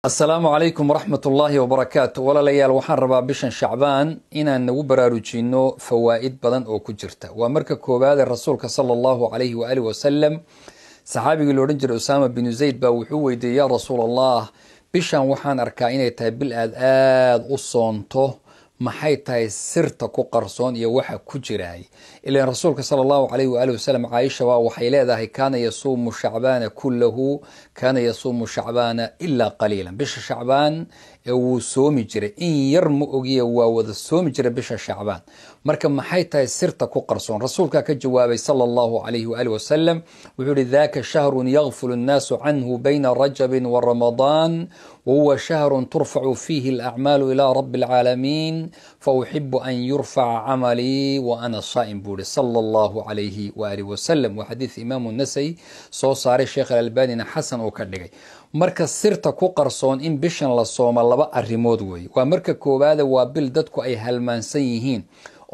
السلام عليكم ورحمة الله وبركاته ولا ليال وحان ربا بشان شعبان إنا نغو براروجينو فوائد بدن أو كجرتا ومركا كوباد الرسول صلى الله عليه وآله وسلم صحابي لورنجر أسامة بن زيد باوحوي دي يا رسول الله بشان وحان أركاينة تابل آد أصونتو maxay tahay sirta ku qarsoon iyo waxa ku jiray ilaa rasuulka sallallahu alayhi wa alihi wasallam Aisha waxay leedahay kana yasuumu shacbana kulluhu kana yasuumu shacbana illa qalilan bisha shacban uu soomi jiray in yar ma ogiyo waa wada soomi jiray bisha shacban marka maxay tahay sirta ku qarsoon rasuulka ka jawaabay sallallahu alayhi wa alihi wasallam wuxuu dhaka shahrun yaghfulu an-nasu anhu bayna rajab wa ramadan وهو شهر ترفع فيه الأعمال إلى رب العالمين فأحب أن يرفع عملي وأنا صائم بوري صلى الله عليه وآله وسلم وحديث إمام النسائي صار الشيخ الألباني حسن وكدغي marka sirta ku qarsoon in bishan la soomo laba arimood way waa marka koobaad waa bil dadku ay halmaansan yihiin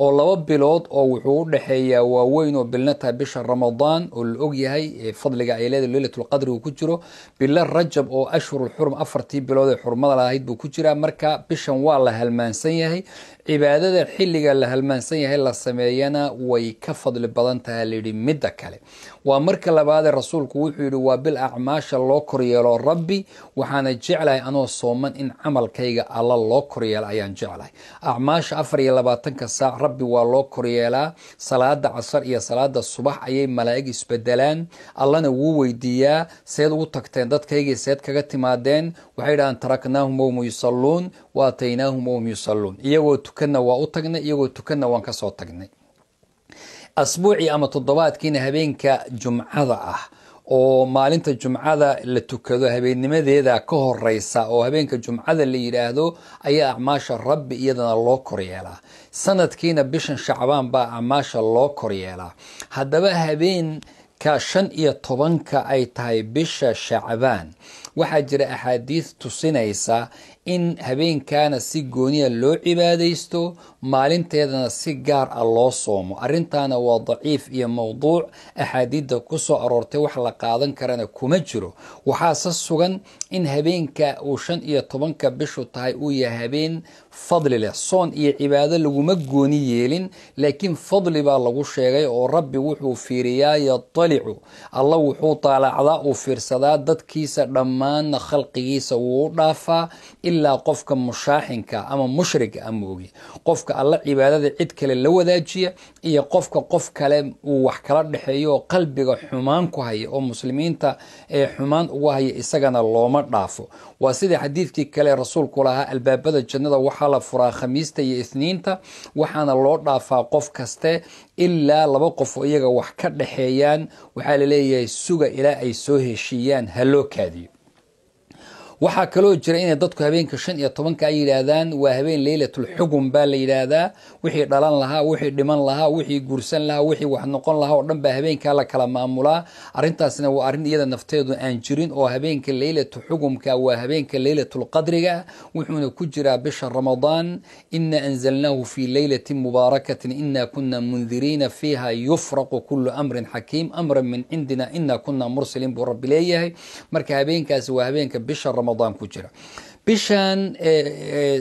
oo laba bilood oo wuxuu u dhaxeeyaa waaweyn oo bilnata bisha Ramadaan oo la og yahay fadliga ay leedahay leelatul qadr uu ku jiro bil Rajab oo ashhurul hurum afartii bilood ee xurmada lahayd buu ku jira marka bishan waa la halmaansan yahay cibaadada xilliga la halmaansan yahay la sameeyana way ka fadli badan tahay leeyahay midda kale waa marka labaad rasuulku wuxuu yiri waa bil acmaasha loo koryeelo rabbi waxaana jeclahay anoo sooman in amalkayga alla loo koryeelo ayaan jeclahay acmaasha 24 saac rabbi waa loo koryeelaa salaada casr iyo salaada subax ayay malaa'ig isbedelaan allana wuu weydiiyaa seed ugu tagteen dadkayga seed kaga timaadeen waxay dhahan taraknaahum wa yusalluun wa ataynaahum wa yusalluun iyagoo tukana waa u tagnay iyagoo tukana waan ka soo tagnay asbuuci ama toddobaadkiina habeenka jumcada ah oo maalinta jumcada la tukado habeennimadeeda ka horeysa oo habeenka jumcada la yiraahdo ayaa acmaasha rabbi iyadana loo koryeelaa sanadkiina bishan shacbaan baa acmaasha loo koryeelaa haddaba habeenka 15 ay tahay bisha shacbaan waxaa jira axaadiis tusinaysa in habeenkaana si gooniya loo cibaadeysto maalinteedana si gaar ah loo soomo arintaana waa daciif iyo mawduuc axaadiida ku soo aroortay wax la qaadan karana kuma jiro waxaa sugan in habeenka uu 15 bishu tahay uu yahay habeen fadli leh soon iyo cibaado laguma gooni yeelin laakiin fadli baa lagu sheegay oo rabbi wuxuu fiiriyaa yatalicu allah wuxuu taalacdaa uu fiirsadaa dadkiisa dhammaan khalqigiisa wuu dhaafaa ilaa qofka mushaaxinka ama mushriga ama oogi qofka alla cibaadada cid kale la wadaajiya iyo qofka qof kale uu wax kala dhaxeeyo qalbiga xumaan ku haya oo muslimiinta ee xumaan ugu haya isagana looma dhaafo waa sida xadiidkii kale rasuulku lahaa albaabada jannada waxa la furaa khamiista iyo isniinta waxaana loo dhaafaa qof kaste ilaa laba qof oo iyaga wax ka dhaxeeyaan waxa la leeyahay suga ilaa ay soo heshiiyaan haloo kaadiyo waxaa kaloo jira in dadku habeenka 15 ay yiraahdaan waa habeen leelatul xugum baa la yiraahdaa wixii dhalan lahaa wixii dhiman lahaa wixii guursan lahaa wixii wax noqon lahaa oo dhan baa habeenka la kala maamulaa arintaasna waa arin iyada nafteedu aan jirin oo habeenka leelatul xugumka waa habeenka leelatul qadriga wuxuuna ku jiraa bisha Ramadaan inna anzalnahu fi laylatin mubarakatin inna kunna mundirina fiha yufraqu kullu amrin hakim amran min indina inna kunna mursalin bi rabbil ilahi marka habeenkaas waa habeenka bisha رمضان كجرا بشان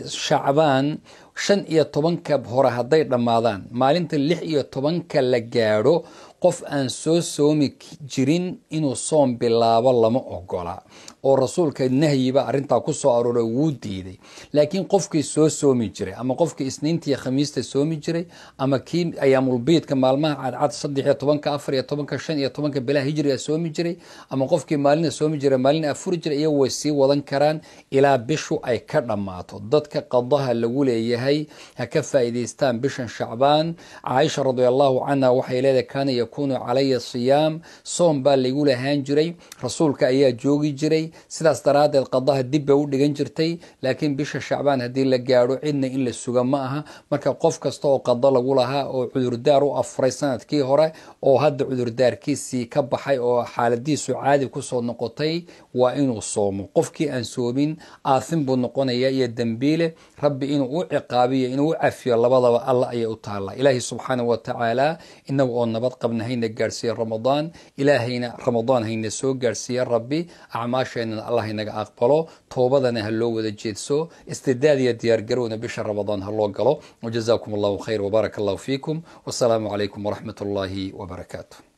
شعبان 15 hore haday dhamaadaan maalinta 16 la gaaro qof aan soo soomi jirin inuu soom bilaabo lama ogola oo rasuulka nahyiba arinta ku soo arooray wuu diiday laakiin qofkii soo soomi jiray ama qofkii isniinta iyo khamiista soomi jiray ama kii ayaamul biidka maalmaha cad 13 14 15 bilaa hijriga soomi jiray ama qofkii maalina soomi jiray maalina afur jiray iyo way sii wadan karaan ilaa bishu ay ka dhamaato dadka qadaha lagu leeyahay haka faa'iideystaan bishan shacbaan Aisha radhiyallahu anha waxay leedahay kana yakunu alayya siyam soom baa lagu lahaan jiray rasuulka ayaa joogi jiray sidaas daraadeed qadaha dib u dhigan jirtay laakiin bisha shacbaan hadii la gaaro cidna in la suga ma aha marka qof kasta oo qada lagu lahaa oo cudurdaar u afray sanadkii hore oo hadda cudurdaarkiisii ka baxay oo xaaladiisu caadi ku soo noqotay waa inuu soomo qofkii aan soomin aafin buu noqonayaa iyo dambiile rabbi inuu u ciqaabo ciqaabiyo inuu u cafiyo labadaba alla ayay u taalla. ilaahay subxaanahu wa tacaala inaga oo nabad qabna hayna gaarsiiya ramadaan, ilaahayna ramadaan hayna soo gaarsiiya rabbi, acmaasheenana allah inaga aqbalo, toobadana ha loo wada jeedso, istidaad iyo diyaargarowna bisha ramadaan ha loo galo. wajazaakum allahu khayr wabaaraka allahu fiikum, wasalaamu calaykum waraxmat ullaahi wabarakaatu.